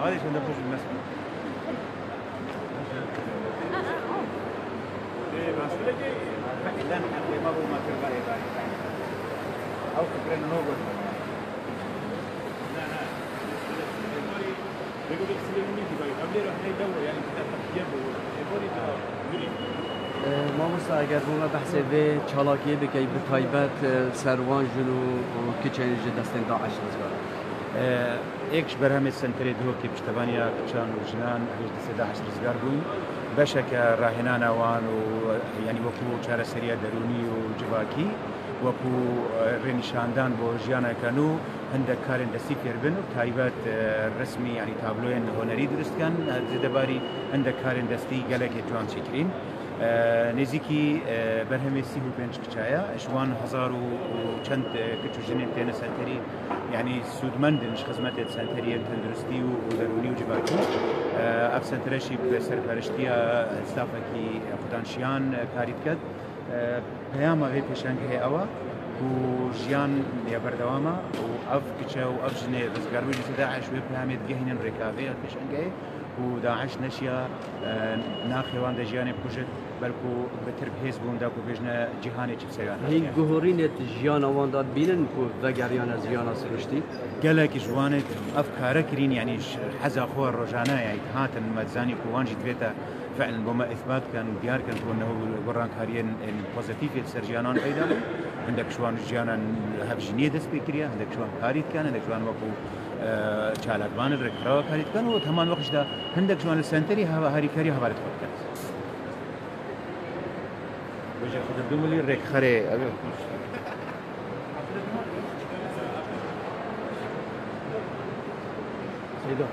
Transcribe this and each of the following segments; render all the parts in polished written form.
هذه عشان نفوق المسجد. بس لقي إلا ما هو ما تبغى يبغى أو فكرنا نوقف. لا بيقول لك سليمني تبغى قبل راح يدور يعني كذا تفكير يقولي تقولي ما مسا اگر بوما بحث به چالاکی بکی به تایبت سروان جنو کچنج دستن داعش نزگار ایکش برهم سنتری دو کی پشتوانیا کچان و جنان هیچ دست داعش نزگار بون بشک راهنان وان و یعنی وکو چهار سریع درونی و جواکی وکو رنشاندان با جیانا کنو هندک کارن دستی کربن و تایبت رسمی یعنی تابلوین هنری درست کن زدباری هندک کارن دستی گلک جوان چکرین نزیکی برهمی سی و پنج کچایا اشوان هزار و چند کچو جنین تین سنتری یعنی سودمندنش خدمت سنتری تندرستی و درونی و جواکی اف سنترشی به سرپرشتی استافکی خدانشیان کاریت کد پیام وی پیشنگه اوا و جیان یا بردوامه و اف کچا و اف جنه رزگاروی داعش و پیامید گهینن رکابه پیشنگه و داعش نشیا ناخوان دجیان بکوجت بلکو بتر بهز بون دا کو بجنا جهانی چه سیان هی گهورینت جیان آوان داد بینن کو وگریان از جیان سرشتی گلک جوانت افکار کرین یعنی حزا خو رجانا یعنی هاتن مزانی کو وانجی دویتا فعلا بما اثبات كان ديار كان انه وران كارين بوزيتيف سرجانان ايضا عندك شوان جيانا هاف جنيه دس بكريا عندك شوان كاريت كان عندك شوان وكو چالاکوان رکرا کاریت کن و تمام وقتش دا هندک شوان السنتری هاری کاری هوارت خود کن وجه خود دوملی رک خره سیدا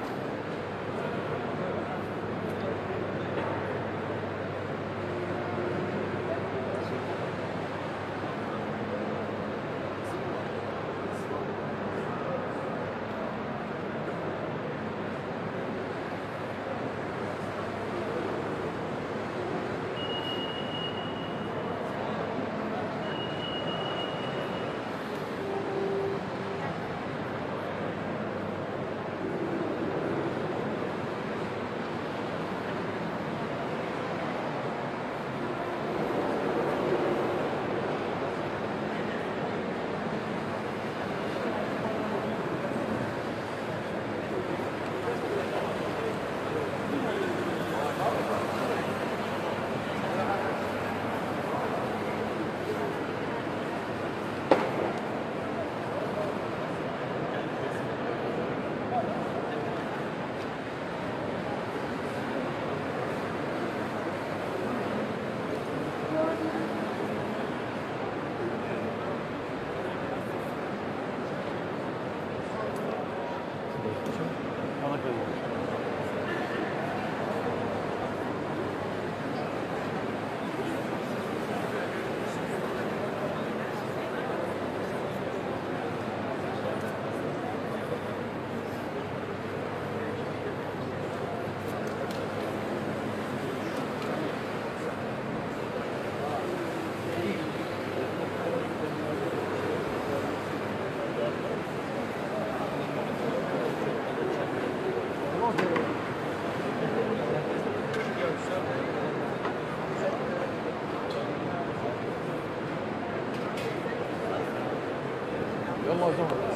يلا زهر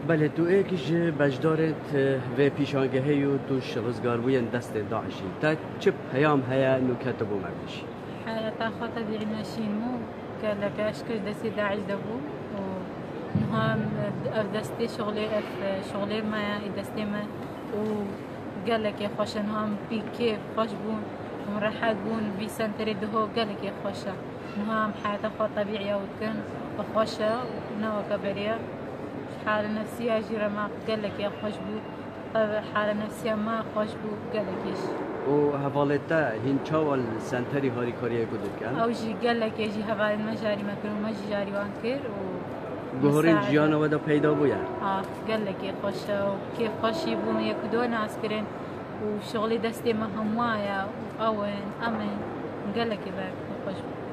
بله تو ایکش بجدارت و پیشانگهی و توش رزگاروی دست داعشی تا چه پیام هیا نکته بو مردشی حالة خاطر دي ماشين مو قال لك اشكش دسي داعش دبو هم دستی شغلی ما دستی ما و گلک خوشن هم بی کیف خوش بون مرحب بون بی سنتری ده گلک خوشه هم حیات خود طبیعی وتكن خوشه نو كبرية حالة نفسية جرا ما قالك يا خوش بو حالة نفسية ما خوش بو قالك إيش و هفالتا هنچاوال سنتری هاری کاریه کدوم کن؟ أو جي قالك يجي هفال ما جاري ما كانوا ما جاري وانكر و گهورین جیانا ودا پیدا بویا قالك يا خوش وكيف خوش يبون يكدون عسكرين وشغلي دستي ما هموايا وأوين أمن قالك يا خوش بو